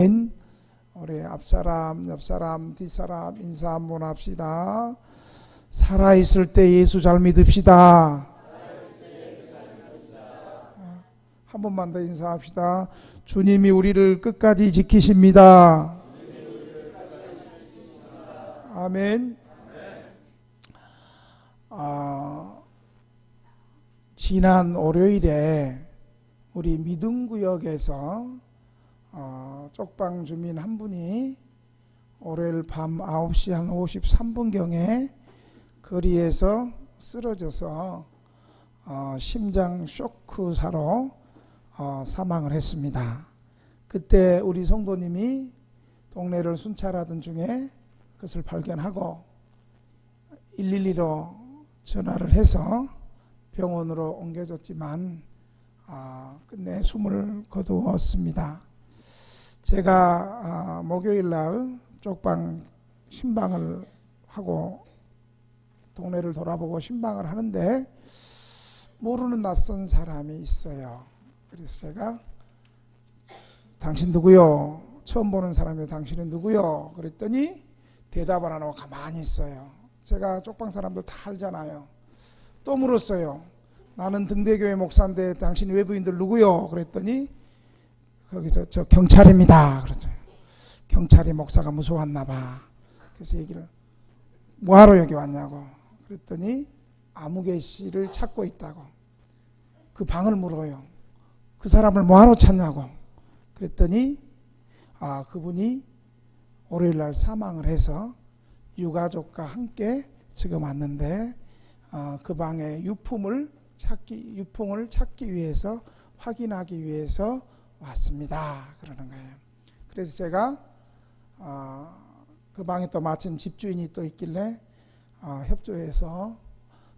우리 앞사람, 옆사람, 뒷사람 인사 한번 합시다. 살아있을 때 예수 잘 믿읍시다. 한 번만 더 인사합시다. 주님이 우리를 끝까지 지키십니다. 아멘. 지난 월요일에 우리 믿음구역에서 쪽방 주민 한 분이 월요일 밤 9시 한 53분경에 거리에서 쓰러져서 심장 쇼크사로 사망을 했습니다. 그때 우리 성도님이 동네를 순찰하던 중에 그것을 발견하고 112로 전화를 해서 병원으로 옮겨졌지만 끝내 숨을 거두었습니다. 제가 목요일날 쪽방 신방을 하고 동네를 돌아보고 신방을 하는데 모르는 낯선 사람이 있어요. 그래서 제가 당신 누구요? 처음 보는 사람이요. 당신은 누구요? 그랬더니 대답을 안 하고 가만히 있어요. 제가 쪽방 사람들 다 알잖아요. 또 물었어요. 나는 등대교회 목사인데 당신 외부인들 누구요? 그랬더니 거기서 저 경찰입니다. 그러더라고요. 경찰이 목사가 무서웠나 봐. 그래서 얘기를 뭐하러 여기 왔냐고. 그랬더니 아무개 씨를 찾고 있다고. 그 방을 물어요. 그 사람을 뭐하러 찾냐고. 그랬더니 그분이 월요일날 사망을 해서 유가족과 함께 지금 왔는데 그 방에 유품을 찾기 위해서 확인하기 위해서 왔습니다. 그러는 거예요. 그래서 제가 그 방에 또 마침 집주인이 또 있길래 협조해서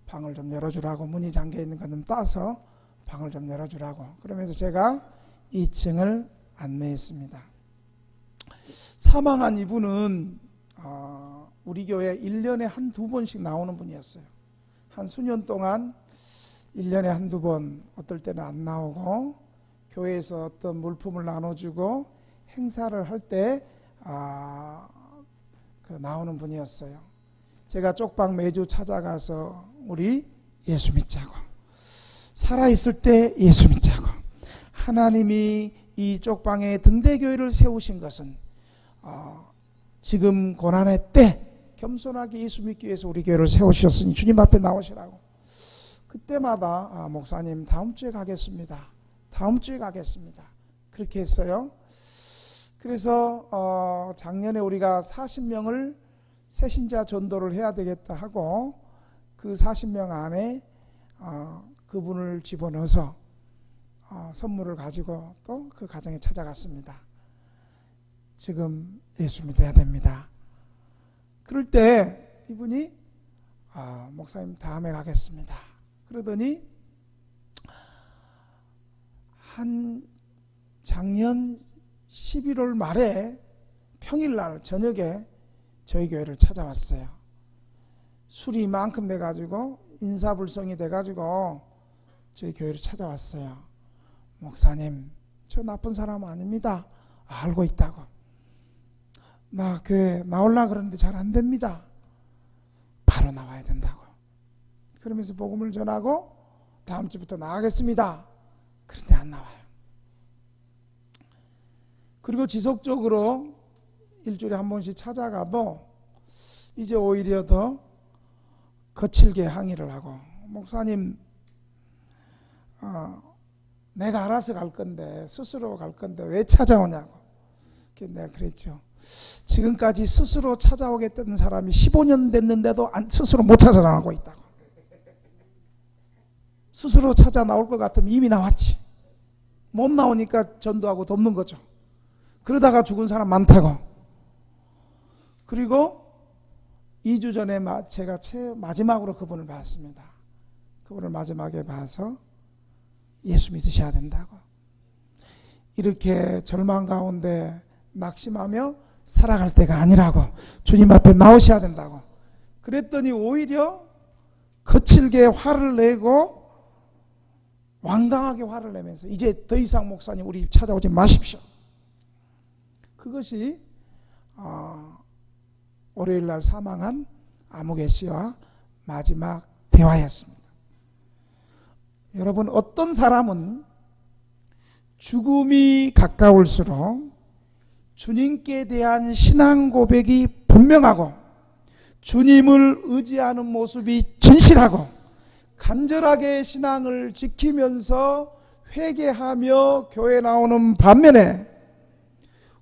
방을 좀 열어주라고, 문이 잠겨 있는 거 좀 따서 방을 좀 열어주라고 그러면서 제가 2층을 안내했습니다. 사망한 이분은 우리 교회 1년에 한두 번씩 나오는 분이었어요. 한 수년 동안 1년에 한두 번, 어떨 때는 안 나오고 교회에서 어떤 물품을 나눠주고 행사를 할 때 나오는 분이었어요. 제가 쪽방 매주 찾아가서 우리 예수 믿자고, 살아있을 때 예수 믿자고, 하나님이 이 쪽방에 등대교회를 세우신 것은 지금 고난의 때 겸손하게 예수 믿기 위해서 우리 교회를 세우셨으니 주님 앞에 나오시라고. 그때마다 목사님 다음 주에 가겠습니다. 다음 주에 가겠습니다. 그렇게 했어요. 그래서 작년에 우리가 40명을 새신자 전도를 해야 되겠다 하고 그 40명 안에 그분을 집어넣어서 선물을 가지고 또 그 가정에 찾아갔습니다. 지금 예수 믿어야 됩니다. 그럴 때 이분이 목사님 다음에 가겠습니다. 그러더니 한 작년 11월 말에 평일날 저녁에 저희 교회를 찾아왔어요. 술이 이만큼 돼가지고 인사불성이 돼가지고 저희 교회를 찾아왔어요. 목사님, 저 나쁜 사람 아닙니다. 알고 있다고. 나 교회 나오려고 그러는데 잘 안 됩니다. 바로 나와야 된다고. 그러면서 복음을 전하고 다음 주부터 나가겠습니다. 그런데 안 나와요. 그리고 지속적으로 일주일에 한 번씩 찾아가도 이제 오히려 더 거칠게 항의를 하고, 목사님 내가 알아서 갈 건데, 스스로 갈 건데 왜 찾아오냐고. 내가 그랬죠. 지금까지 스스로 찾아오겠다는 사람이 15년 됐는데도 스스로 못 찾아나오고 있다고. 스스로 찾아 나올 것 같으면 이미 나왔지. 못 나오니까 전도하고 돕는 거죠. 그러다가 죽은 사람 많다고. 그리고 2주 전에 제가 마지막으로 그분을 봤습니다. 그분을 마지막에 봐서 예수 믿으셔야 된다고. 이렇게 절망 가운데 낙심하며 살아갈 때가 아니라고. 주님 앞에 나오셔야 된다고. 그랬더니 오히려 거칠게 화를 내고 왕당하게 화를 내면서 이제 더 이상 목사님 우리 집 찾아오지 마십시오. 그것이 월요일 날 사망한 아무개 씨와 마지막 대화였습니다. 여러분, 어떤 사람은 죽음이 가까울수록 주님께 대한 신앙 고백이 분명하고 주님을 의지하는 모습이 진실하고 간절하게 신앙을 지키면서 회개하며 교회 나오는 반면에,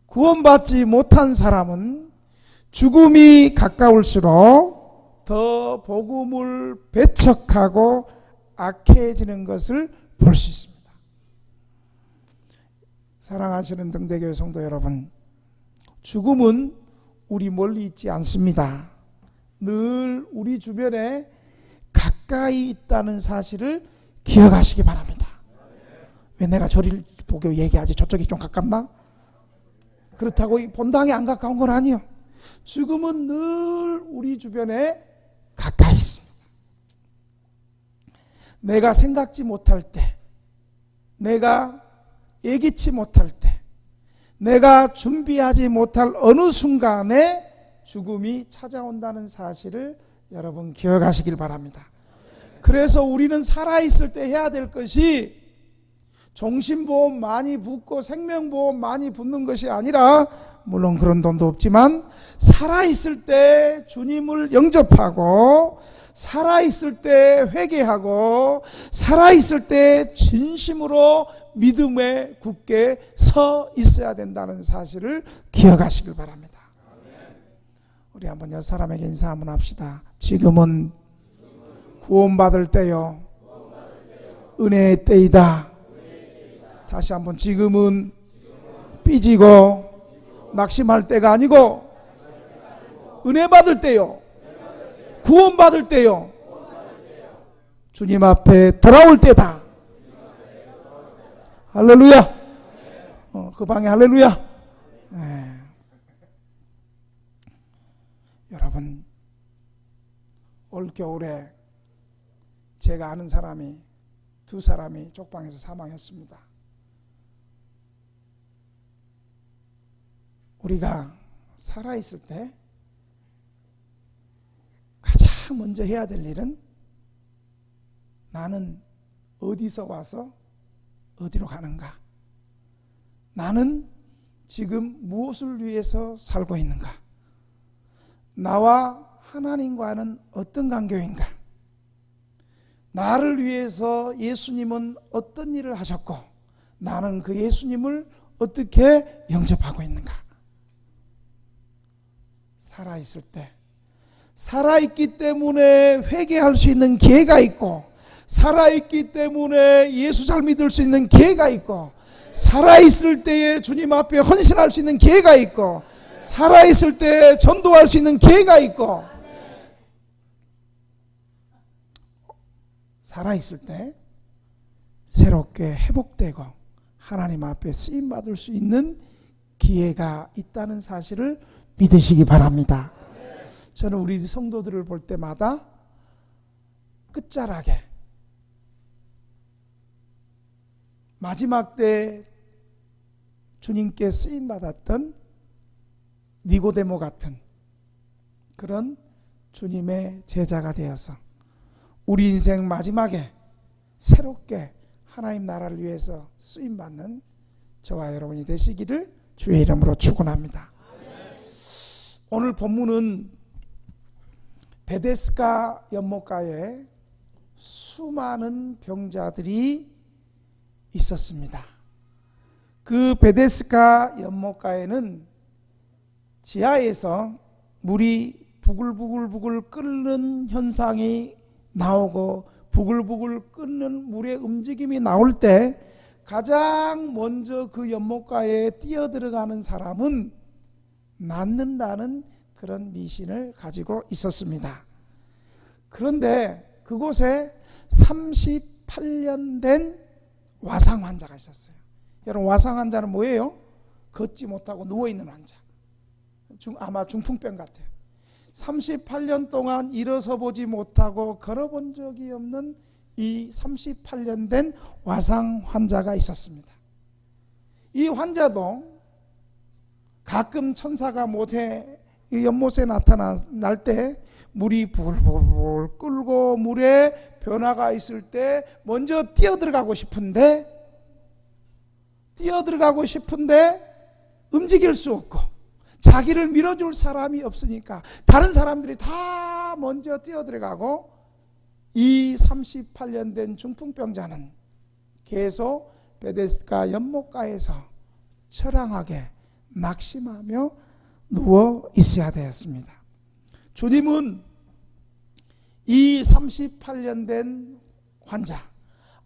구원받지 못한 사람은 죽음이 가까울수록 더 복음을 배척하고 악해지는 것을 볼 수 있습니다. 사랑하시는 등대교회 성도 여러분, 죽음은 우리 멀리 있지 않습니다. 늘 우리 주변에 가까이 있다는 사실을 기억하시기 바랍니다. 왜 내가 저를 보고 얘기하지? 저쪽이 좀 가깝나? 그렇다고 본당이 안 가까운 건 아니에요. 죽음은 늘 우리 주변에 가까이 있습니다. 내가 생각지 못할 때, 내가 예기치 못할 때, 내가 준비하지 못할 어느 순간에 죽음이 찾아온다는 사실을 여러분 기억하시길 바랍니다. 그래서 우리는 살아있을 때 해야 될 것이 종신보험 많이 붙고 생명보험 많이 붙는 것이 아니라, 물론 그런 돈도 없지만 살아있을 때 주님을 영접하고, 살아있을 때 회개하고, 살아있을 때 진심으로 믿음에 굳게 서 있어야 된다는 사실을 기억하시길 바랍니다. 우리 한번 옆 사람에게 인사 한번 합시다. 지금은 구원받을 때요, 은혜의 때이다. 다시 한번, 지금은 삐지고 낙심할 때가 아니고 은혜 받을 때요, 구원받을 때요, 주님 앞에 돌아올 때다. 할렐루야. 그 방에 할렐루야. 네. 여러분, 올겨울에 제가 아는 사람이, 두 사람이 쪽방에서 사망했습니다. 우리가 살아있을 때 가장 먼저 해야 될 일은, 나는 어디서 와서 어디로 가는가? 나는 지금 무엇을 위해서 살고 있는가? 나와 하나님과는 어떤 관계인가? 나를 위해서 예수님은 어떤 일을 하셨고, 나는 그 예수님을 어떻게 영접하고 있는가? 살아있을 때, 살아있기 때문에 회개할 수 있는 기회가 있고, 살아있기 때문에 예수 잘 믿을 수 있는 기회가 있고, 살아있을 때에 주님 앞에 헌신할 수 있는 기회가 있고, 살아있을 때 전도할 수 있는 기회가 있고, 살아있을 때 새롭게 회복되고 하나님 앞에 쓰임받을 수 있는 기회가 있다는 사실을 믿으시기 바랍니다. 저는 우리 성도들을 볼 때마다 끝자락에 마지막 때 주님께 쓰임받았던 니고데모 같은 그런 주님의 제자가 되어서 우리 인생 마지막에 새롭게 하나님 나라를 위해서 쓰임받는 저와 여러분이 되시기를 주의 이름으로 축원합니다. 오늘 본문은 베데스다 연못가에 수많은 병자들이 있었습니다. 그 베데스다 연못가에는 지하에서 물이 부글부글 끓는 현상이 나오고, 부글부글 끓는 물의 움직임이 나올 때 가장 먼저 그 연못가에 뛰어들어가는 사람은 낫는다는 그런 미신을 가지고 있었습니다. 그런데 그곳에 38년 된 와상 환자가 있었어요. 여러분, 와상 환자는 뭐예요? 걷지 못하고 누워있는 환자. 아마 중풍병 같아요. 38년 동안 일어서 보지 못하고 걸어본 적이 없는 이 38년 된 와상 환자가 있었습니다. 이 환자도 가끔 천사가 연못에 나타날 때 물이 불불 끓고 물에 변화가 있을 때 먼저 뛰어들어가고 싶은데 움직일 수 없고 자기를 밀어줄 사람이 없으니까 다른 사람들이 다 먼저 뛰어들어가고 이 38년 된 중풍병자는 계속 베데스다 연못가에서 처량하게 낙심하며 누워 있어야 되었습니다. 주님은 이 38년 된 환자,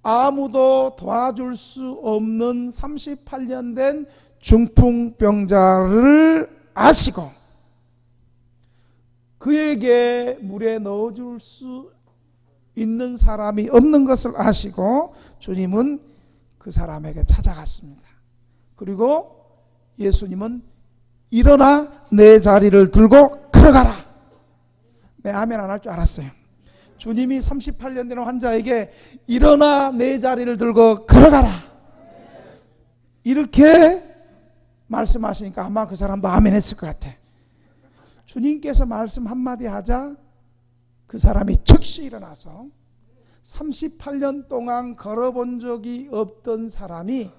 아무도 도와줄 수 없는 38년 된 중풍병자를 아시고 그에게 물에 넣어줄 수 있는 사람이 없는 것을 아시고 주님은 그 사람에게 찾아갔습니다. 그리고 예수님은 일어나 내 자리를 들고 걸어가라. 네, 아멘 안 할 줄 알았어요. 주님이 38년 된 환자에게 일어나 내 자리를 들고 걸어가라 이렇게 말씀하시니까 아마 그 사람도 아멘 했을 것 같아. 주님께서 말씀 한마디 하자 그 사람이 즉시 일어나서 38년 동안 걸어본 적이 없던 사람이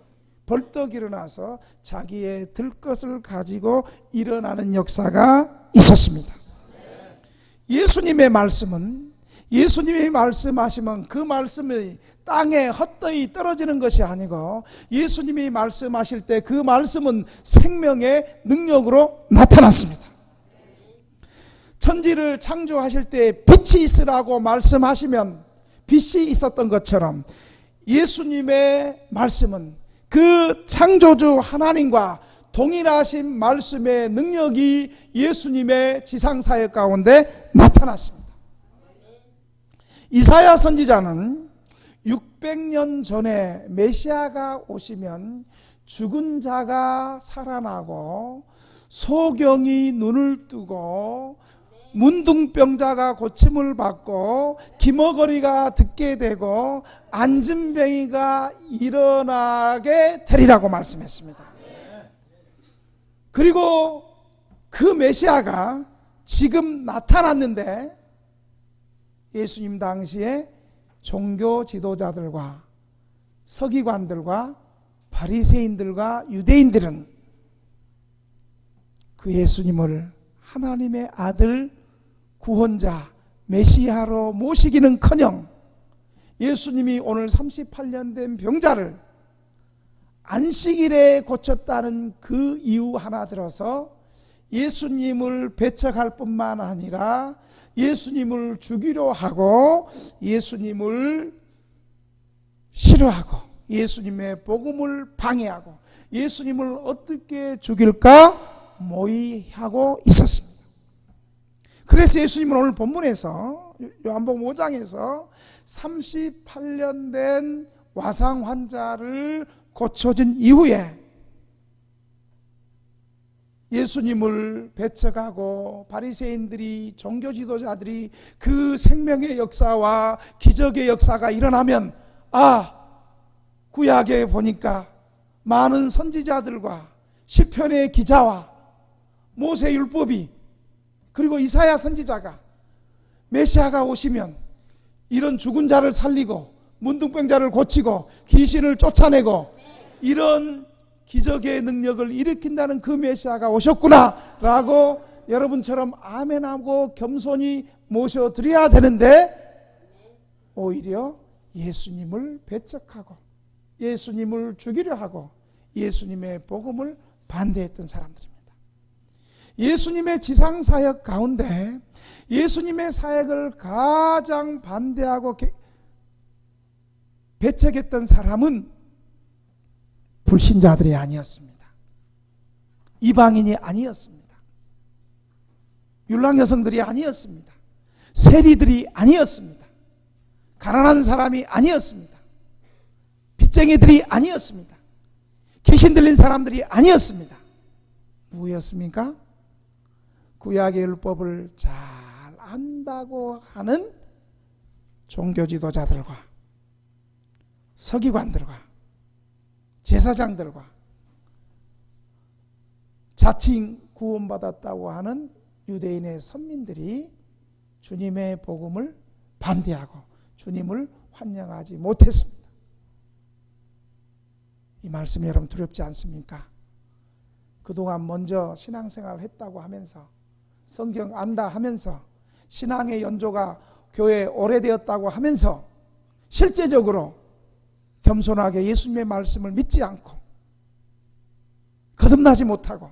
벌떡 일어나서 자기의 들 것을 가지고 일어나는 역사가 있었습니다. 예수님의 말씀은, 예수님이 말씀하시면 그 말씀이 땅에 헛되이 떨어지는 것이 아니고 예수님이 말씀하실 때 그 말씀은 생명의 능력으로 나타났습니다. 천지를 창조하실 때 빛이 있으라고 말씀하시면 빛이 있었던 것처럼 예수님의 말씀은 그 창조주 하나님과 동일하신 말씀의 능력이 예수님의 지상사역 가운데 나타났습니다. 이사야 선지자는 600년 전에 메시아가 오시면 죽은 자가 살아나고 소경이 눈을 뜨고 문둥병자가 고침을 받고 기머거리가 듣게 되고 안진뱅이가 일어나게 되리라고 말씀했습니다. 그리고 그 메시아가 지금 나타났는데 예수님 당시에 종교 지도자들과 서기관들과 바리새인들과 유대인들은 그 예수님을 하나님의 아들 구원자 메시아로 모시기는커녕 예수님이 오늘 38년 된 병자를 안식일에 고쳤다는 그 이유 하나 들어서 예수님을 배척할 뿐만 아니라 예수님을 죽이려 하고 예수님을 싫어하고 예수님의 복음을 방해하고 예수님을 어떻게 죽일까 모의하고 있었습니다. 그래서 예수님은 오늘 본문에서 요한복음 5장에서 38년 된 와상 환자를 고쳐준 이후에 예수님을 배척하고 바리새인들이 종교 지도자들이 그 생명의 역사와 기적의 역사가 일어나면 구약에 보니까 많은 선지자들과 시편의 기자와 모세율법이 그리고 이사야 선지자가 메시아가 오시면 이런 죽은 자를 살리고 문둥병자를 고치고 귀신을 쫓아내고 이런 기적의 능력을 일으킨다는 그 메시아가 오셨구나 라고 여러분처럼 아멘하고 겸손히 모셔드려야 되는데 오히려 예수님을 배척하고 예수님을 죽이려 하고 예수님의 복음을 반대했던 사람들입니다. 예수님의 지상사역 가운데 예수님의 사역을 가장 반대하고 배척했던 사람은 불신자들이 아니었습니다. 이방인이 아니었습니다. 율랑 여성들이 아니었습니다. 세리들이 아니었습니다. 가난한 사람이 아니었습니다. 빚쟁이들이 아니었습니다. 귀신 들린 사람들이 아니었습니다. 누구였습니까? 구약의 율법을 잘 안다고 하는 종교 지도자들과 서기관들과 제사장들과 자칭 구원받았다고 하는 유대인의 선민들이 주님의 복음을 반대하고 주님을 환영하지 못했습니다. 이 말씀이 여러분 두렵지 않습니까? 그동안 먼저 신앙생활을 했다고 하면서 성경 안다 하면서 신앙의 연조가 교회에 오래되었다고 하면서 실제적으로 겸손하게 예수님의 말씀을 믿지 않고 거듭나지 못하고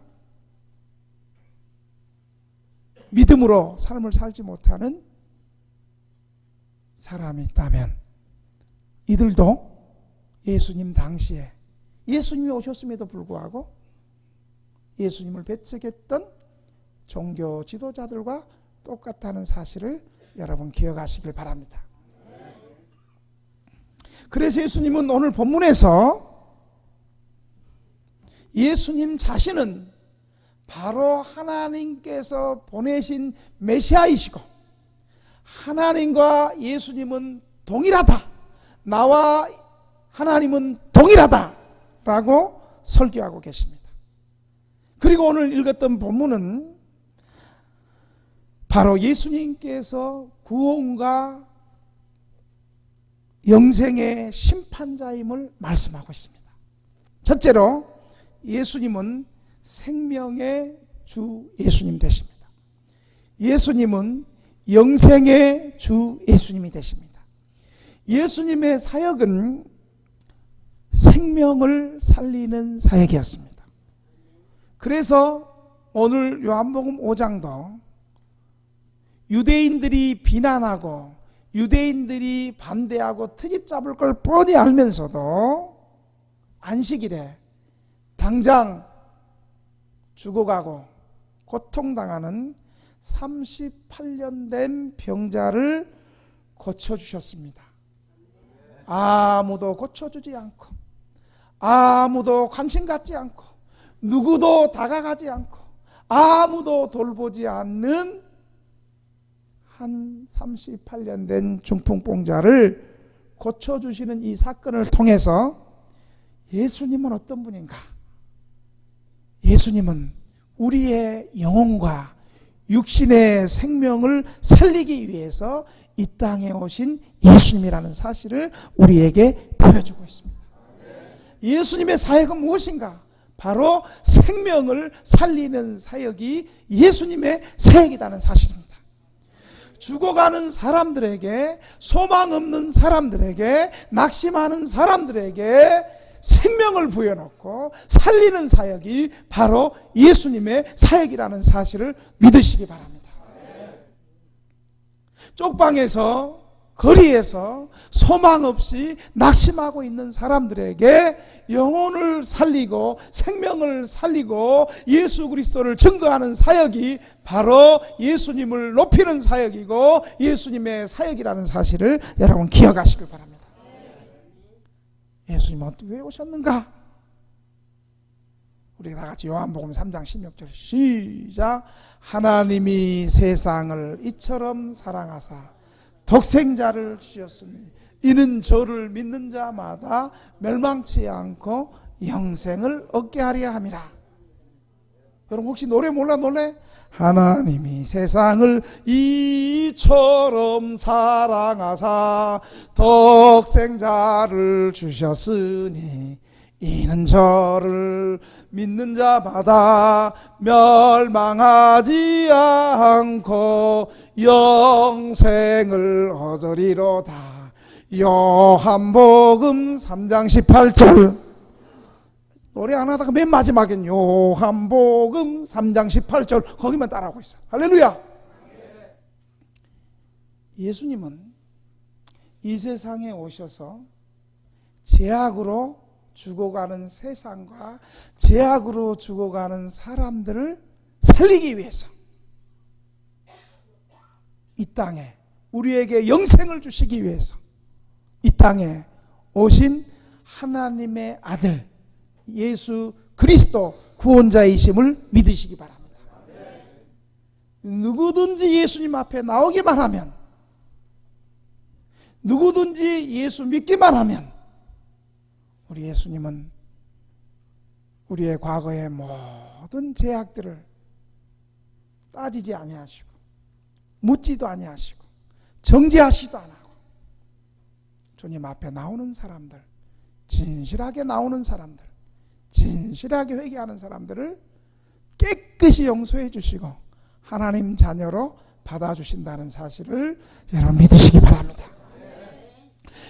믿음으로 삶을 살지 못하는 사람이 있다면 이들도 예수님 당시에 예수님이 오셨음에도 불구하고 예수님을 배척했던 종교 지도자들과 똑같다는 사실을 여러분 기억하시길 바랍니다. 그래서 예수님은 오늘 본문에서 예수님 자신은 바로 하나님께서 보내신 메시아이시고 하나님과 예수님은 동일하다, 나와 하나님은 동일하다 라고 설교하고 계십니다. 그리고 오늘 읽었던 본문은 바로 예수님께서 구원과 영생의 심판자임을 말씀하고 있습니다. 첫째로 예수님은 생명의 주 예수님 되십니다. 예수님은 영생의 주 예수님이 되십니다. 예수님의 사역은 생명을 살리는 사역이었습니다. 그래서 오늘 요한복음 5장도 유대인들이 비난하고 유대인들이 반대하고 트집 잡을 걸 뻔히 알면서도 안식일에 당장 죽어가고 고통당하는 38년 된 병자를 고쳐주셨습니다. 아무도 고쳐주지 않고 아무도 관심 갖지 않고 누구도 다가가지 않고 아무도 돌보지 않는 한 38년 된 중풍병자를 고쳐주시는 이 사건을 통해서 예수님은 어떤 분인가? 예수님은 우리의 영혼과 육신의 생명을 살리기 위해서 이 땅에 오신 예수님이라는 사실을 우리에게 보여주고 있습니다. 예수님의 사역은 무엇인가? 바로 생명을 살리는 사역이 예수님의 사역이라는 사실입니다. 죽어가는 사람들에게, 소망 없는 사람들에게, 낙심하는 사람들에게 생명을 부여놓고 살리는 사역이 바로 예수님의 사역이라는 사실을 믿으시기 바랍니다. 쪽방에서, 거리에서 소망 없이 낙심하고 있는 사람들에게 영혼을 살리고 생명을 살리고 예수 그리스도를 증거하는 사역이 바로 예수님을 높이는 사역이고 예수님의 사역이라는 사실을 여러분 기억하시길 바랍니다. 예수님은 왜 오셨는가? 우리 다 같이 요한복음 3장 16절 시작. 하나님이 세상을 이처럼 사랑하사 독생자를 주셨으니 이는 저를 믿는 자마다 멸망치 않고 영생을 얻게 하려 함이라. 여러분 혹시 노래 몰라 노래? 하나님이 세상을 이처럼 사랑하사 독생자를 주셨으니 이는 저를 믿는 자마다 멸망하지 않고 영생을 얻으리로다. 요한복음 3장 18절. 노래 안 하다가 맨 마지막엔 요한복음 3장 18절 거기만 따라하고 있어. 할렐루야. 예수님은 이 세상에 오셔서 죄악으로 죽어가는 세상과 죄악으로 죽어가는 사람들을 살리기 위해서 이 땅에 우리에게 영생을 주시기 위해서 이 땅에 오신 하나님의 아들 예수 그리스도 구원자이심을 믿으시기 바랍니다. 누구든지 예수님 앞에 나오기만 하면, 누구든지 예수 믿기만 하면 우리 예수님은 우리의 과거의 모든 죄악들을 따지지 아니하시고 묻지도 아니하시고 정죄하시도 안 하고 주님 앞에 나오는 사람들, 진실하게 나오는 사람들, 진실하게 회개하는 사람들을 깨끗이 용서해 주시고 하나님 자녀로 받아주신다는 사실을 여러분 믿으시기 바랍니다.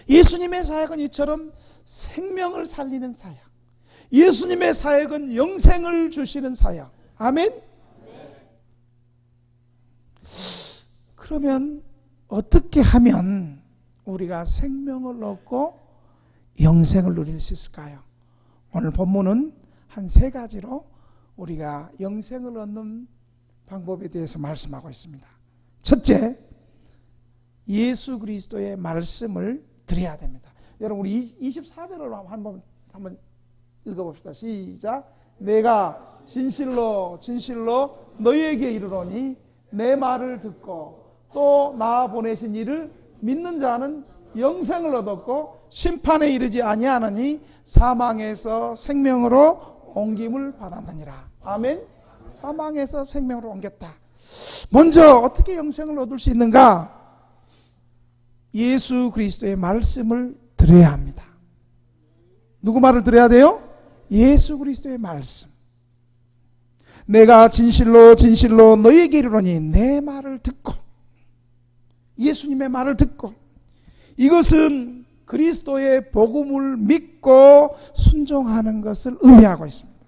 예수님의 사역은 이처럼 생명을 살리는 사역, 예수님의 사역은 영생을 주시는 사역. 아멘. 그러면 어떻게 하면 우리가 생명을 얻고 영생을 누릴 수 있을까요? 오늘 본문은 한 3가지로 우리가 영생을 얻는 방법에 대해서 말씀하고 있습니다. 첫째, 예수 그리스도의 말씀을 드려야 됩니다. 여러분 우리 24절을 한번 읽어봅시다. 시작. 내가 진실로 너희에게 이르노니 내 말을 듣고 또 나 보내신 이를 믿는 자는 영생을 얻었고 심판에 이르지 아니하느니 사망에서 생명으로 옮김을 받았느니라. 아멘. 사망에서 생명으로 옮겼다. 먼저 어떻게 영생을 얻을 수 있는가? 예수 그리스도의 말씀을 들어야 합니다. 누구 말을 들어야 돼요? 예수 그리스도의 말씀. 내가 진실로 너희에게 이르노니 내 말을 듣고, 예수님의 말을 듣고, 이것은 그리스도의 복음을 믿고 순종하는 것을 의미하고 있습니다.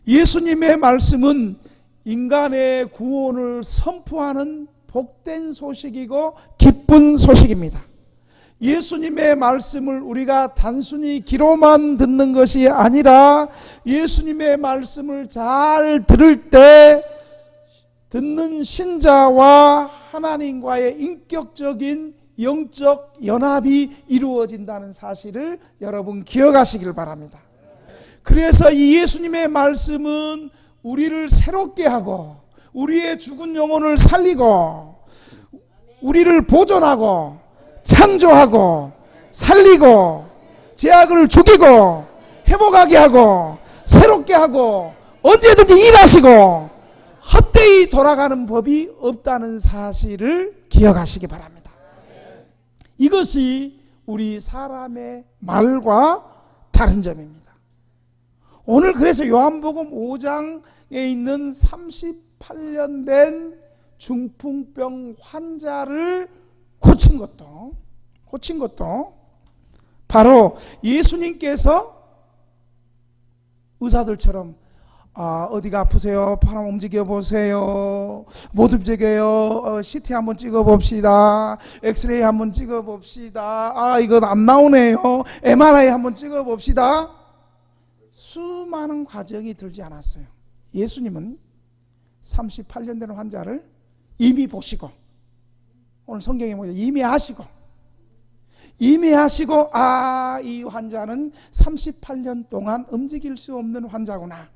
예수님의 말씀은 인간의 구원을 선포하는 복된 소식이고 기쁜 소식입니다. 예수님의 말씀을 우리가 단순히 귀로만 듣는 것이 아니라 예수님의 말씀을 잘 들을 때 듣는 신자와 하나님과의 인격적인 영적 연합이 이루어진다는 사실을 여러분 기억하시길 바랍니다. 그래서 이 예수님의 말씀은 우리를 새롭게 하고 우리의 죽은 영혼을 살리고 우리를 보존하고 창조하고 살리고 죄악을 죽이고 회복하게 하고 새롭게 하고 언제든지 일하시고 헛되이 돌아가는 법이 없다는 사실을 기억하시기 바랍니다. 이것이 우리 사람의 말과 다른 점입니다. 오늘 그래서 요한복음 5장에 있는 38년 된 중풍병 환자를 고친 것도 바로 예수님께서 의사들처럼 어디가 아프세요? 한번 움직여 보세요. 못 움직여요. CT 한번 찍어 봅시다. 엑스레이 한번 찍어 봅시다. 이건 안 나오네요. MRI 한번 찍어 봅시다. 수많은 과정이 들지 않았어요. 예수님은 38년 된 환자를 이미 보시고, 오늘 성경에 뭐죠? 이미 하시고 이 환자는 38년 동안 움직일 수 없는 환자구나.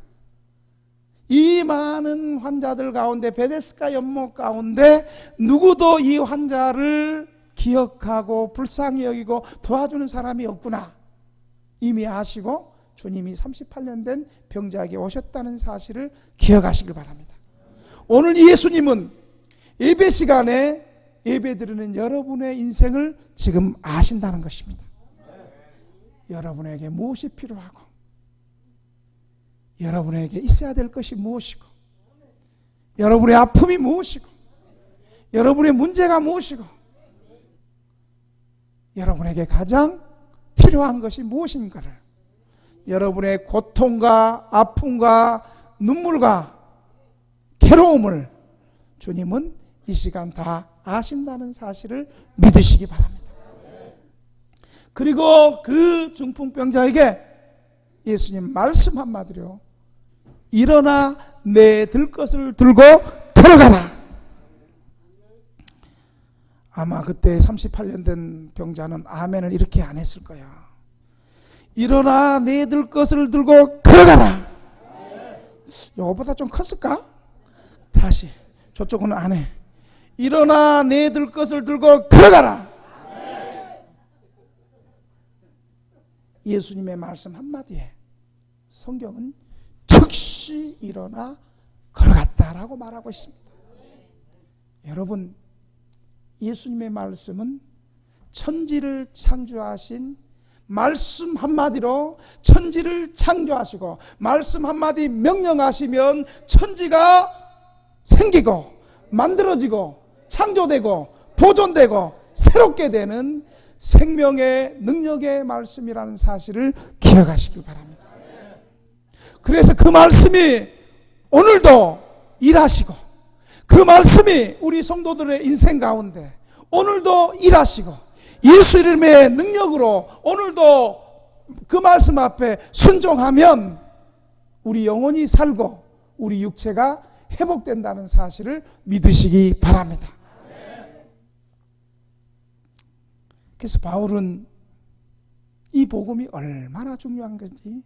이 많은 환자들 가운데, 베데스다 연못 가운데 누구도 이 환자를 기억하고 불쌍히 여기고 도와주는 사람이 없구나. 이미 아시고 주님이 38년 된 병자에게 오셨다는 사실을 기억하시길 바랍니다. 오늘 예수님은 예배 시간에 예배드리는 여러분의 인생을 지금 아신다는 것입니다. 여러분에게 무엇이 필요하고 여러분에게 있어야 될 것이 무엇이고 여러분의 아픔이 무엇이고 여러분의 문제가 무엇이고 여러분에게 가장 필요한 것이 무엇인가를, 여러분의 고통과 아픔과 눈물과 괴로움을 주님은 이 시간 다 아신다는 사실을 믿으시기 바랍니다. 그리고 그 중풍병자에게 예수님 말씀 한마디로 일어나 내 들 것을 들고 걸어가라. 아마 그때 38년 된 병자는 아멘을 이렇게 안 했을 거야. 일어나 내 들 것을 들고 걸어가라. 이거보다 좀 컸을까? 다시, 저쪽은 안 해. 일어나 내 들 것을 들고 걸어가라. 예수님의 말씀 한마디에 성경은 즉시 일어나 걸어갔다라고 말하고 있습니다. 여러분, 예수님의 말씀은 천지를 창조하신 말씀 한마디로 천지를 창조하시고 말씀 한마디 명령하시면 천지가 생기고 만들어지고 창조되고 보존되고 새롭게 되는 생명의 능력의 말씀이라는 사실을 기억하시길 바랍니다. 그래서 그 말씀이 오늘도 일하시고 그 말씀이 우리 성도들의 인생 가운데 오늘도 일하시고 예수 이름의 능력으로 오늘도 그 말씀 앞에 순종하면 우리 영혼이 살고 우리 육체가 회복된다는 사실을 믿으시기 바랍니다. 그래서 바울은 이 복음이 얼마나 중요한 건지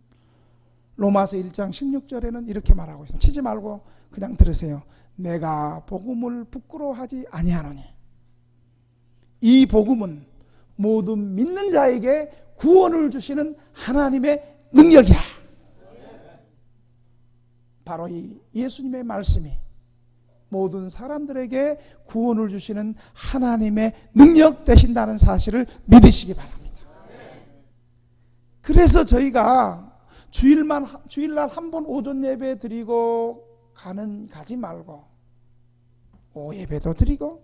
로마서 1장 16절에는 이렇게 말하고 있습니다. 치지 말고 그냥 들으세요. 내가 복음을 부끄러워하지 아니하노니 이 복음은 모든 믿는 자에게 구원을 주시는 하나님의 능력이라. 바로 이 예수님의 말씀이 모든 사람들에게 구원을 주시는 하나님의 능력 되신다는 사실을 믿으시기 바랍니다. 그래서 저희가 주일날 한 번 오전 예배 드리고 가지 말고 오예배도 드리고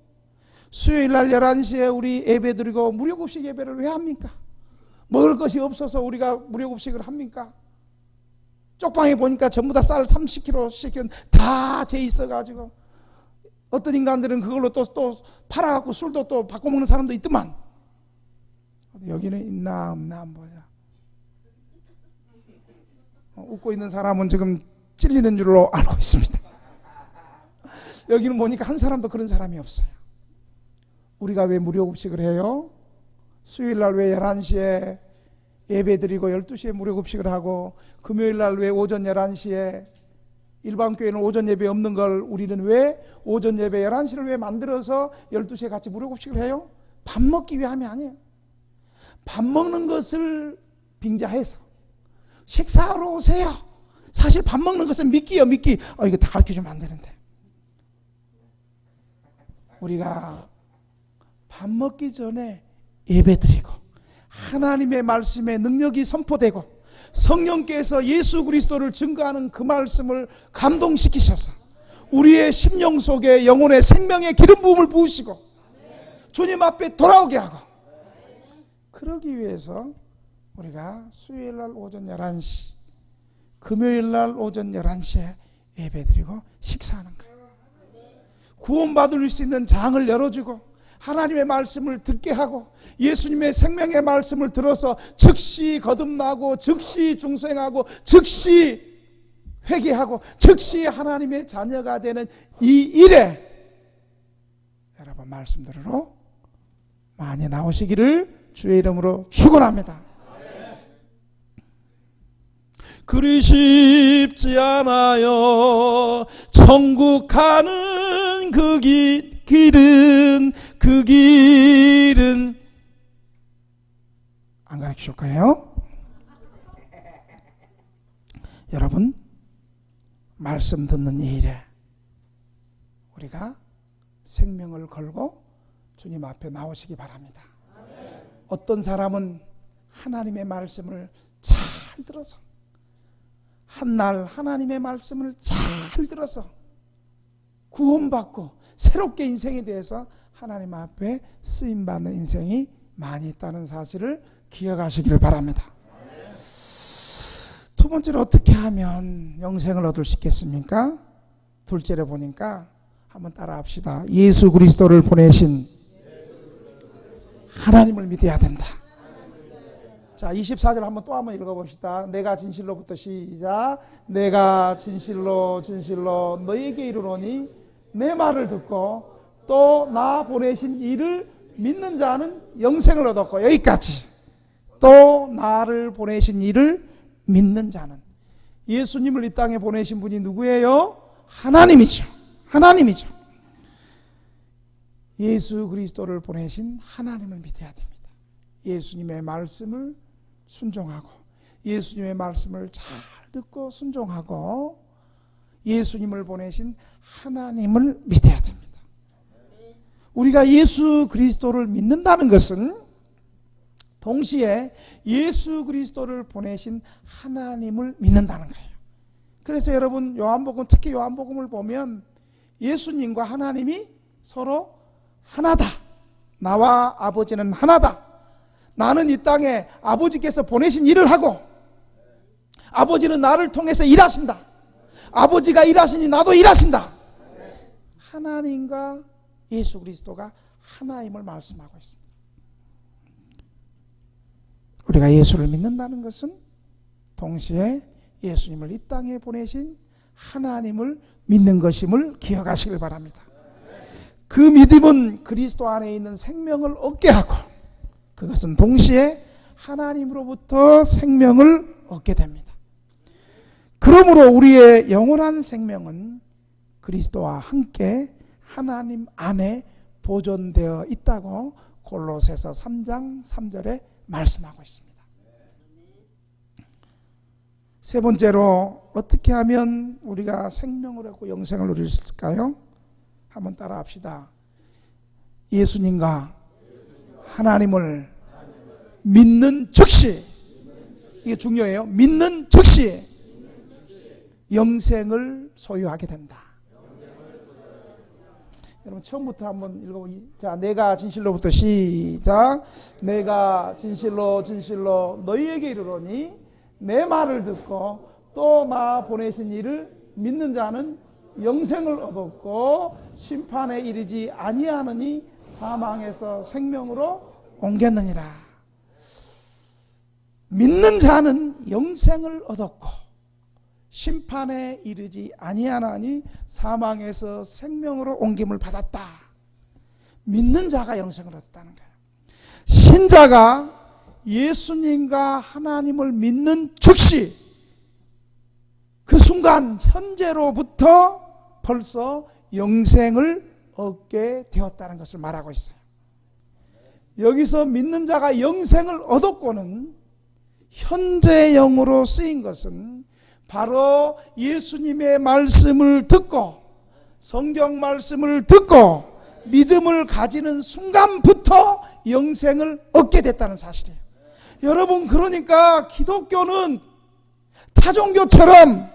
수요일날 11시에 우리 예배 드리고 무료급식 예배를 왜 합니까? 먹을 것이 없어서 우리가 무료급식을 합니까? 쪽방에 보니까 전부 다 쌀 30kg씩 다 재 있어가지고 어떤 인간들은 그걸로 또 팔아갖고 술도 또 바꿔 먹는 사람도 있더만. 여기는 있나 없나 한번 보자. 웃고 있는 사람은 지금 찔리는 줄로 알고 있습니다. 여기는 보니까 한 사람도 그런 사람이 없어요. 우리가 왜 무료급식을 해요? 수요일날 왜 11시에 예배드리고 12시에 무료급식을 하고 금요일날 왜 오전 11시에 일반 교회는 오전 예배 없는 걸 우리는 왜 오전 예배 11시를 왜 만들어서 12시에 같이 무료급식을 해요? 밥 먹기 위함이 아니에요. 밥 먹는 것을 빙자해서 식사하러 오세요. 사실 밥 먹는 것은 미끼요, 미끼. 이거 다 가르쳐주면 안 되는데. 우리가 밥 먹기 전에 예배드리고 하나님의 말씀의 능력이 선포되고 성령께서 예수 그리스도를 증거하는 그 말씀을 감동시키셔서 우리의 심령 속에 영혼의 생명의 기름 부음을 부으시고 주님 앞에 돌아오게 하고 그러기 위해서 우리가 수요일날 오전 11시 금요일날 오전 11시에 예배드리고 식사하는 거예요. 구원받을 수 있는 장을 열어주고 하나님의 말씀을 듣게 하고 예수님의 생명의 말씀을 들어서 즉시 거듭나고 즉시 중생하고 즉시 회개하고 즉시 하나님의 자녀가 되는 이 일에 여러분 말씀 들으러 많이 나오시기를 주의 이름으로 축원합니다. 그리 쉽지 않아요. 천국 가는 그 길은 안 가르쳐 줄까요? 여러분 말씀 듣는 이 일에 우리가 생명을 걸고 주님 앞에 나오시기 바랍니다. 어떤 사람은 하나님의 말씀을 잘 들어서 한날 하나님의 말씀을 잘 들어서 구원받고 새롭게 인생에 대해서 하나님 앞에 쓰임받는 인생이 많이 있다는 사실을 기억하시길 바랍니다. 두 번째로 어떻게 하면 영생을 얻을 수 있겠습니까? 둘째로 보니까 한번 따라 합시다. 예수 그리스도를 보내신 하나님을 믿어야 된다. 자, 24절 한번 읽어봅시다. 내가 진실로부터 시작. 내가 진실로 너에게 이르노니 내 말을 듣고 또 나 보내신 이를 믿는 자는 영생을 얻었고, 여기까지. 또 나를 보내신 이를 믿는 자는, 예수님을 이 땅에 보내신 분이 누구예요? 하나님이죠. 하나님이죠. 예수 그리스도를 보내신 하나님을 믿어야 됩니다. 예수님의 말씀을 순종하고 예수님의 말씀을 잘 듣고 순종하고 예수님을 보내신 하나님을 믿어야 됩니다. 우리가 예수 그리스도를 믿는다는 것은 동시에 예수 그리스도를 보내신 하나님을 믿는다는 거예요. 그래서 여러분 요한복음, 특히 요한복음을 보면 예수님과 하나님이 서로 하나다. 나와 아버지는 하나다. 나는 이 땅에 아버지께서 보내신 일을 하고 아버지는 나를 통해서 일하신다. 아버지가 일하시니 나도 일하신다. 하나님과 예수 그리스도가 하나임을 말씀하고 있습니다. 우리가 예수를 믿는다는 것은 동시에 예수님을 이 땅에 보내신 하나님을 믿는 것임을 기억하시길 바랍니다. 그 믿음은 그리스도 안에 있는 생명을 얻게 하고 그것은 동시에 하나님으로부터 생명을 얻게 됩니다. 그러므로 우리의 영원한 생명은 그리스도와 함께 하나님 안에 보존되어 있다고 골로새서 3장 3절에 말씀하고 있습니다. 세 번째로 어떻게 하면 우리가 생명을 얻고 영생을 누릴 수 있을까요? 한번 따라 합시다. 예수님과 하나님을 믿는 즉시, 이게 중요해요. 믿는 즉시 영생을 소유하게 된다. 여러분 처음부터 한번 읽어보세요. 자, 내가 진실로부터 시작. 내가 진실로 너희에게 이르노니 내 말을 듣고 또 나 보내신 이를 믿는 자는 영생을 얻었고 심판에 이르지 아니하느니 사망에서 생명으로 옮겼느니라. 믿는 자는 영생을 얻었고 심판에 이르지 아니하나니 사망에서 생명으로 옮김을 받았다. 믿는 자가 영생을 얻었다는 거예요. 신자가 예수님과 하나님을 믿는 즉시 그 순간 현재로부터 벌써 영생을 얻게 되었다는 것을 말하고 있어요. 여기서 믿는 자가 영생을 얻었고는 현재형으로 쓰인 것은 바로 예수님의 말씀을 듣고 성경 말씀을 듣고 믿음을 가지는 순간부터 영생을 얻게 됐다는 사실이에요. 여러분, 그러니까 기독교는 타종교처럼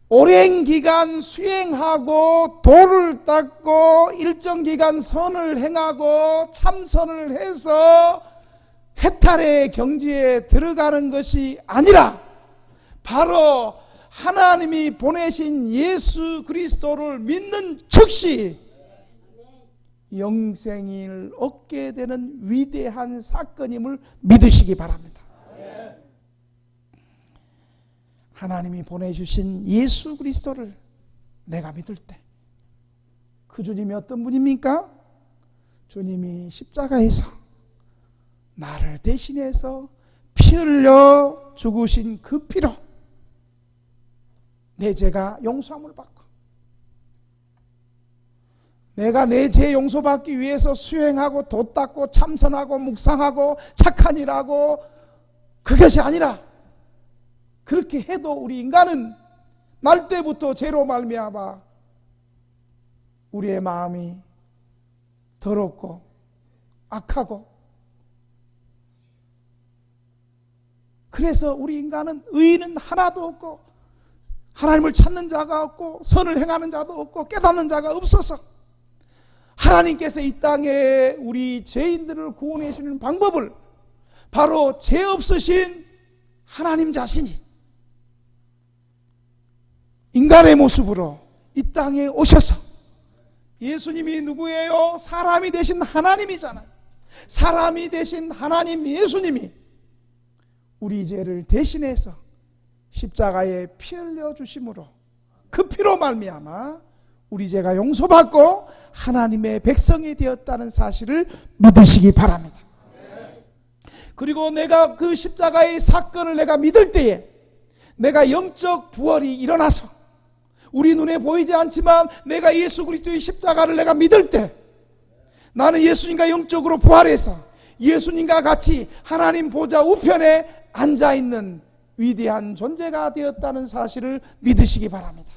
오랜 기간 수행하고 도를 닦고 일정 기간 선을 행하고 참선을 해서 해탈의 경지에 들어가는 것이 아니라 바로 하나님이 보내신 예수 그리스도를 믿는 즉시 영생을 얻게 되는 위대한 사건임을 믿으시기 바랍니다. 하나님이 보내주신 예수 그리스도를 내가 믿을 때 그 주님이 어떤 분입니까? 주님이 십자가에서 나를 대신해서 피 흘려 죽으신 그 피로 내 죄가 용서함을 받고 내가 내 죄 용서받기 위해서 수행하고 도 닦고 참선하고 묵상하고 착한 일하고 그것이 아니라 그렇게 해도 우리 인간은 날 때부터 죄로 말미암아 우리의 마음이 더럽고 악하고 그래서 우리 인간은 의인은 하나도 없고 하나님을 찾는 자가 없고 선을 행하는 자도 없고 깨닫는 자가 없어서 하나님께서 이 땅에 우리 죄인들을 구원해 주는 방법을 바로 죄 없으신 하나님 자신이 인간의 모습으로 이 땅에 오셔서 예수님이 누구예요? 사람이 되신 하나님이잖아요. 사람이 되신 하나님 예수님이 우리 죄를 대신해서 십자가에 피 흘려 주심으로 그 피로 말미암아 우리 죄가 용서받고 하나님의 백성이 되었다는 사실을 믿으시기 바랍니다. 그리고 내가 그 십자가의 사건을 내가 믿을 때에 내가 영적 부활이 일어나서 우리 눈에 보이지 않지만 내가 예수 그리스도의 십자가를 내가 믿을 때 나는 예수님과 영적으로 부활해서 예수님과 같이 하나님 보좌 우편에 앉아있는 위대한 존재가 되었다는 사실을 믿으시기 바랍니다.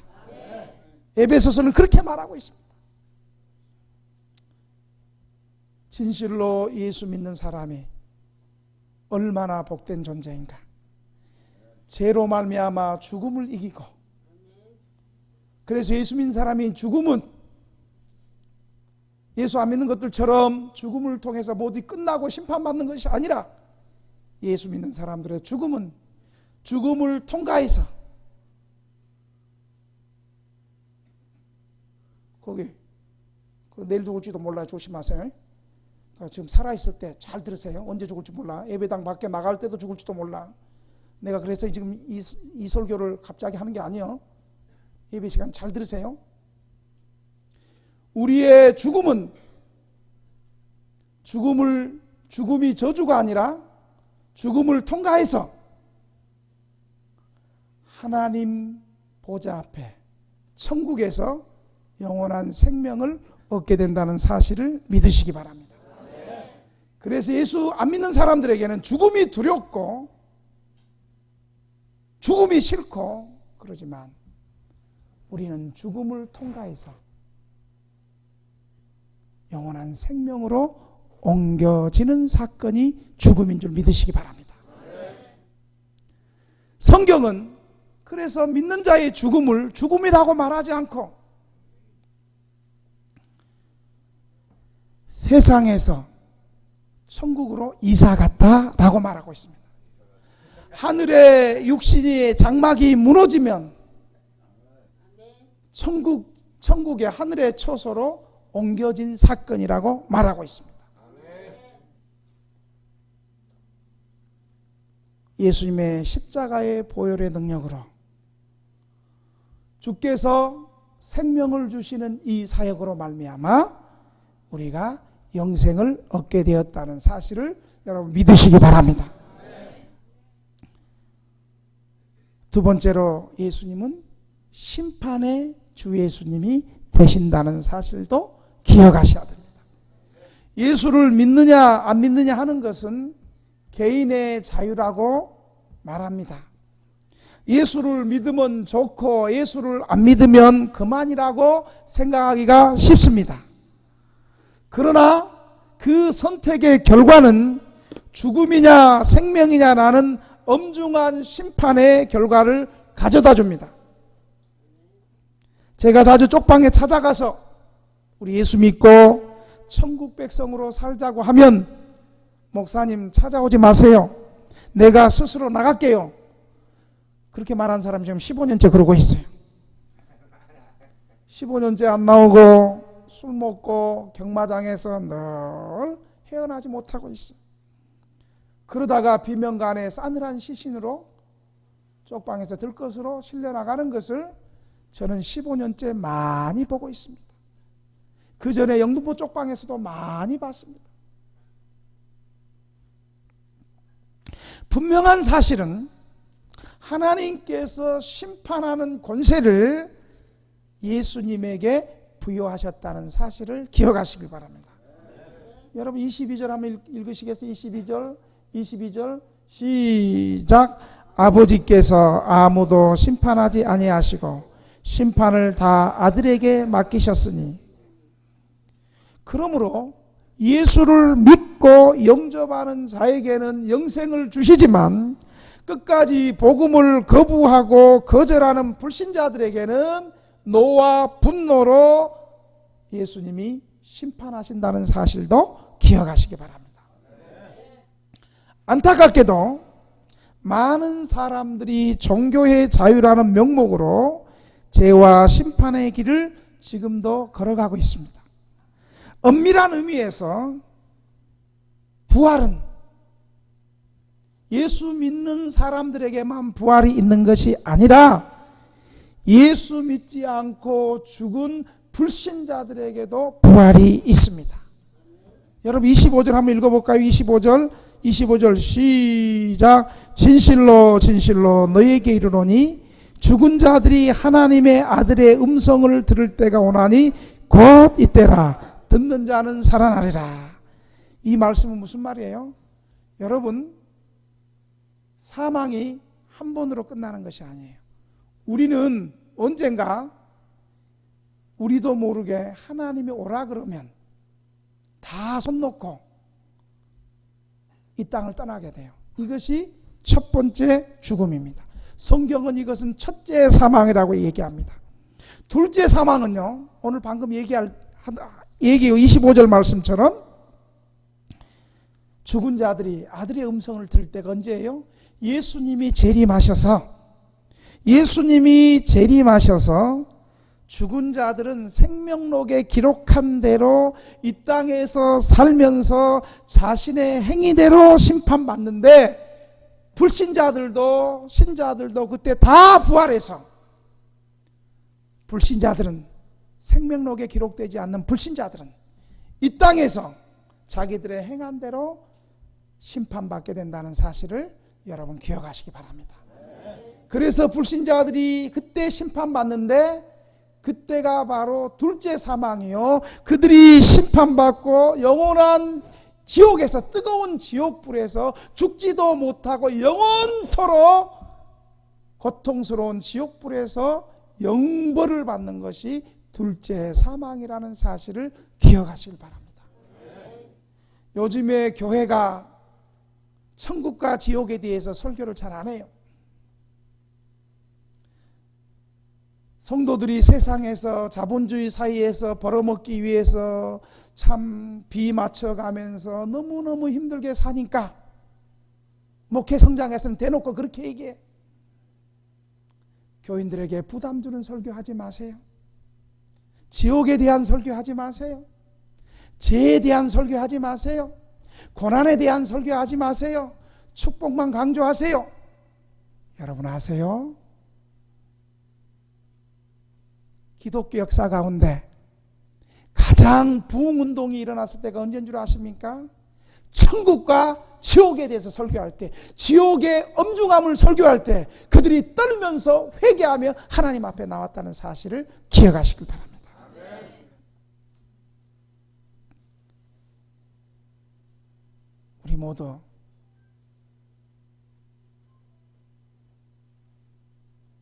에베소서는 그렇게 말하고 있습니다. 진실로 예수 믿는 사람이 얼마나 복된 존재인가. 죄로 말미암아 죽음을 이기고, 그래서 예수 믿는 사람이 죽음은 예수 안 믿는 것들처럼 죽음을 통해서 모두 끝나고 심판받는 것이 아니라, 예수 믿는 사람들의 죽음은 죽음을 통과해서 내일 죽을지도 몰라요. 조심하세요. 지금 살아있을 때 잘 들으세요. 언제 죽을지 몰라. 예배당 밖에 나갈 때도 죽을지도 몰라. 내가 그래서 지금 이 설교를 갑자기 하는 게 아니에요. 예배 시간 잘 들으세요. 우리의 죽음은 죽음이 저주가 아니라 죽음을 통과해서 하나님 보좌 앞에 천국에서 영원한 생명을 얻게 된다는 사실을 믿으시기 바랍니다. 그래서 예수 안 믿는 사람들에게는 죽음이 두렵고 죽음이 싫고 그러지만, 우리는 죽음을 통과해서 영원한 생명으로 옮겨지는 사건이 죽음인 줄 믿으시기 바랍니다. 성경은 그래서 믿는 자의 죽음을 죽음이라고 말하지 않고 세상에서 천국으로 이사 갔다라고 말하고 있습니다. 하늘의 육신이 장막이 무너지면 천국의 하늘의 처소로 옮겨진 사건이라고 말하고 있습니다. 예수님의 십자가의 보혈의 능력으로 주께서 생명을 주시는 이 사역으로 말미암아 우리가 영생을 얻게 되었다는 사실을 여러분 믿으시기 바랍니다. 두 번째로, 예수님은 심판의 주 예수님이 되신다는 사실도 기억하셔야 됩니다. 예수를 믿느냐 안 믿느냐 하는 것은 개인의 자유라고 말합니다. 예수를 믿으면 좋고 예수를 안 믿으면 그만이라고 생각하기가 쉽습니다. 그러나 그 선택의 결과는 죽음이냐 생명이냐라는 엄중한 심판의 결과를 가져다 줍니다. 제가 자주 쪽방에 찾아가서 우리 예수 믿고 천국 백성으로 살자고 하면, 목사님 찾아오지 마세요. 내가 스스로 나갈게요. 그렇게 말한 사람이 지금 15년째 그러고 있어요. 15년째 안 나오고 술 먹고 경마장에서 늘 헤어나지 못하고 있어요. 그러다가 비명간에 싸늘한 시신으로 쪽방에서 들것으로 실려나가는 것을 저는 15년째 많이 보고 있습니다. 그 전에 영등포 쪽방에서도 많이 봤습니다. 분명한 사실은 하나님께서 심판하는 권세를 예수님에게 부여하셨다는 사실을 기억하시길 바랍니다. 여러분 22절 한번 읽으시겠어요? 22절 시작. 아버지께서 아무도 심판하지 아니하시고 심판을 다 아들에게 맡기셨으니, 그러므로 예수를 믿고 영접하는 자에게는 영생을 주시지만 끝까지 복음을 거부하고 거절하는 불신자들에게는 노와 분노로 예수님이 심판하신다는 사실도 기억하시기 바랍니다. 안타깝게도 많은 사람들이 종교의 자유라는 명목으로 죄와 심판의 길을 지금도 걸어가고 있습니다. 엄밀한 의미에서 부활은 예수 믿는 사람들에게만 부활이 있는 것이 아니라 예수 믿지 않고 죽은 불신자들에게도 부활이 있습니다. 여러분 25절 한번 읽어볼까요? 25절 시작. 진실로 진실로 너희에게 이르노니 죽은 자들이 하나님의 아들의 음성을 들을 때가 오나니 곧 이때라. 듣는 자는 살아나리라. 이 말씀은 무슨 말이에요? 여러분, 사망이 한 번으로 끝나는 것이 아니에요. 우리는 언젠가 우리도 모르게 하나님이 오라 그러면 다 손 놓고 이 땅을 떠나게 돼요. 이것이 첫 번째 죽음입니다. 성경은 첫째 사망이라고 얘기합니다. 둘째 사망은요, 오늘 방금 얘기 25절 말씀처럼 죽은 자들이 아들의 음성을 들을 때가 언제예요? 예수님이 재림하셔서 죽은 자들은 생명록에 기록한 대로 이 땅에서 살면서 자신의 행위대로 심판받는데, 불신자들도 신자들도 그때 다 부활해서, 불신자들은, 생명록에 기록되지 않는 불신자들은 이 땅에서 자기들의 행한 대로 심판받게 된다는 사실을 여러분 기억하시기 바랍니다. 그래서 불신자들이 그때 심판받는데, 그때가 바로 둘째 사망이요, 그들이 심판받고 영원한 지옥에서, 뜨거운 지옥불에서 죽지도 못하고 영원토록 고통스러운 지옥불에서 영벌을 받는 것이 둘째 사망이라는 사실을 기억하시길 바랍니다. 요즘에 교회가 천국과 지옥에 대해서 설교를 잘 안 해요. 성도들이 세상에서 자본주의 사이에서 벌어먹기 위해서 참 비맞춰가면서 너무너무 힘들게 사니까 목회 성장에서는 대놓고 그렇게 얘기해. 교인들에게 부담 주는 설교하지 마세요. 지옥에 대한 설교하지 마세요. 죄에 대한 설교하지 마세요. 고난에 대한 설교하지 마세요. 축복만 강조하세요. 여러분 아세요? 기독교 역사 가운데 가장 부흥운동이 일어났을 때가 언제인 줄 아십니까? 천국과 지옥에 대해서 설교할 때, 지옥의 엄중함을 설교할 때 그들이 떨면서 회개하며 하나님 앞에 나왔다는 사실을 기억하시길 바랍니다. 우리 모두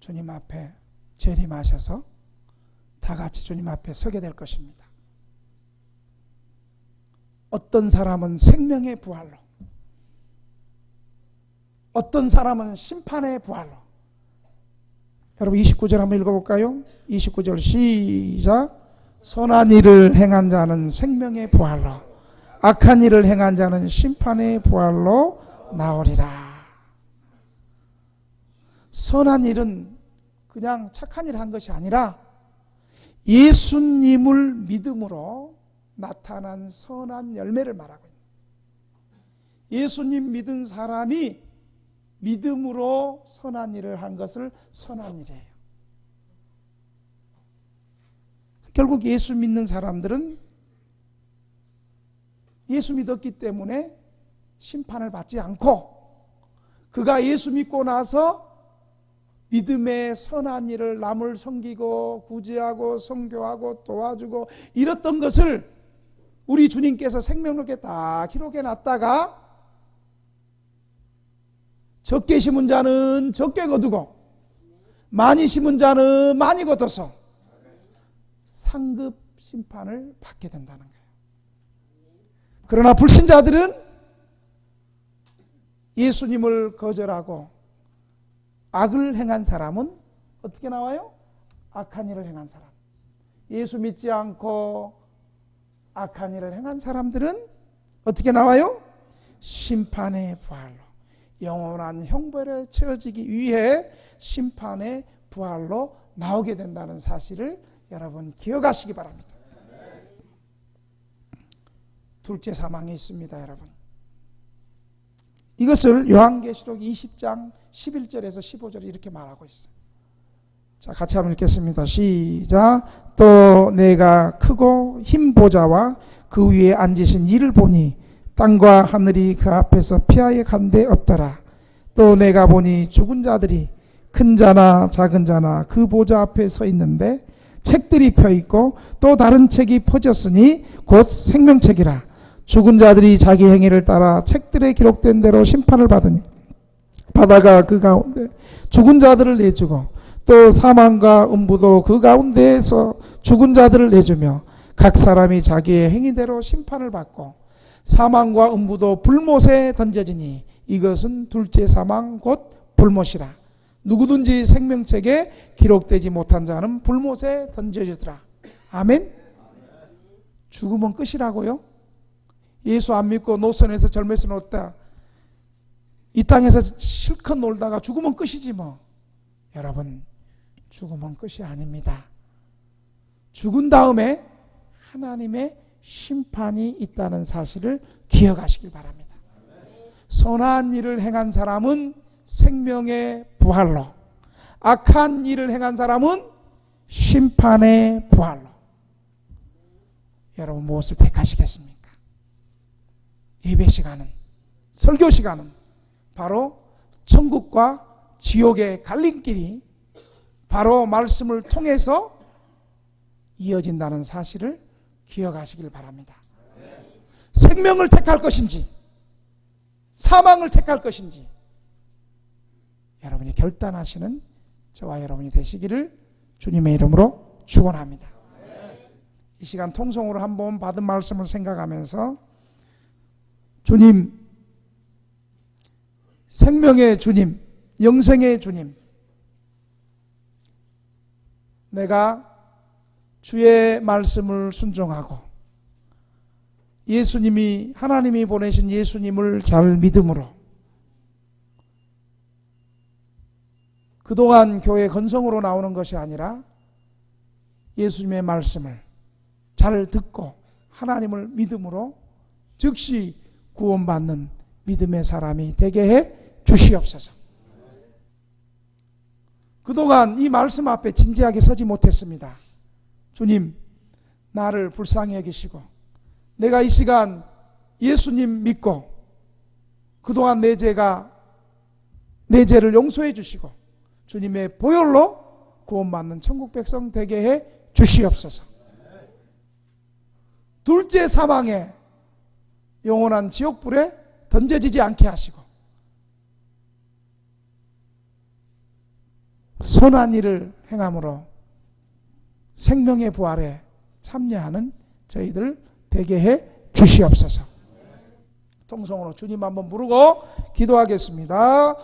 주님 앞에 재림하셔서 다 같이 주님 앞에 서게 될 것입니다. 어떤 사람은 생명의 부활로, 어떤 사람은 심판의 부활로. 여러분 29절 한번 읽어볼까요? 29절 시작. 선한 일을 행한 자는 생명의 부활로, 악한 일을 행한 자는 심판의 부활로 나오리라. 선한 일은 그냥 착한 일을 한 것이 아니라 예수님을 믿음으로 나타난 선한 열매를 말하고 있는, 예수님 믿은 사람이 믿음으로 선한 일을 한 것을 선한 일이에요. 결국 예수 믿는 사람들은 예수 믿었기 때문에 심판을 받지 않고, 그가 예수 믿고 나서 믿음의 선한 일을 남을 섬기고 구제하고 선교하고 도와주고 이랬던 것을 우리 주님께서 생명록에 다 기록해 놨다가, 적게 심은 자는 적게 거두고 많이 심은 자는 많이 거둬서 상급 심판을 받게 된다는 거예요. 그러나 불신자들은 예수님을 거절하고 악을 행한 사람은 어떻게 나와요? 악한 일을 행한 사람. 예수 믿지 않고 악한 일을 행한 사람들은 어떻게 나와요? 심판의 부활로, 영원한 형벌에 처해지기 위해 심판의 부활로 나오게 된다는 사실을 여러분 기억하시기 바랍니다. 둘째 사망이 있습니다, 여러분. 이것을 요한계시록 20장 11절에서 15절에 이렇게 말하고 있어요. 자, 같이 한번 읽겠습니다. 시작. 또 내가 크고 흰 보좌와 그 위에 앉으신 이를 보니 땅과 하늘이 그 앞에서 피하여 간 데 없더라. 또 내가 보니 죽은 자들이 큰 자나 작은 자나 그 보좌 앞에 서 있는데 책들이 펴 있고 또 다른 책이 펴졌으니 곧 생명책이라. 죽은 자들이 자기 행위를 따라 책들에 기록된 대로 심판을 받은 바다가 그 가운데 죽은 자들을 내주고 또 사망과 음부도 그 가운데에서 죽은 자들을 내주며 각 사람이 자기의 행위대로 심판을 받고 사망과 음부도 불못에 던져지니 이것은 둘째 사망 곧 불못이라. 누구든지 생명책에 기록되지 못한 자는 불못에 던져지더라. 아멘. 죽으면 끝이라고요? 예수 안 믿고 노선에서 절매서 놀다 이 땅에서 실컷 놀다가 죽으면 끝이지 뭐. 여러분, 죽으면 끝이 아닙니다. 죽은 다음에 하나님의 심판이 있다는 사실을 기억하시길 바랍니다. 선한 일을 행한 사람은 생명의 부활로, 악한 일을 행한 사람은 심판의 부활로. 여러분 무엇을 택하시겠습니까? 예배 시간은, 설교 시간은 바로 천국과 지옥의 갈림길이 바로 말씀을 통해서 이어진다는 사실을 기억하시길 바랍니다. 생명을 택할 것인지 사망을 택할 것인지 여러분이 결단하시는 저와 여러분이 되시기를 주님의 이름으로 축원합니다. 이 시간 통성으로 한번 받은 말씀을 생각하면서 주님, 생명의 주님, 영생의 주님, 내가 주의 말씀을 순종하고 예수님이, 하나님이 보내신 예수님을 잘 믿음으로 그동안 교회 건성으로 나오는 것이 아니라 예수님의 말씀을 잘 듣고 하나님을 믿음으로 즉시 구원받는 믿음의 사람이 되게 해 주시옵소서. 그동안 이 말씀 앞에 진지하게 서지 못했습니다. 주님, 나를 불쌍히 여기시고 내가 이 시간 예수님 믿고 그동안 내 죄를 용서해 주시고 주님의 보혈로 구원받는 천국 백성 되게 해 주시옵소서. 둘째 사망에 영원한 지옥불에 던져지지 않게 하시고 선한 일을 행함으로 생명의 부활에 참여하는 저희들 되게 해 주시옵소서. 통성으로 주님 한번 부르고 기도하겠습니다.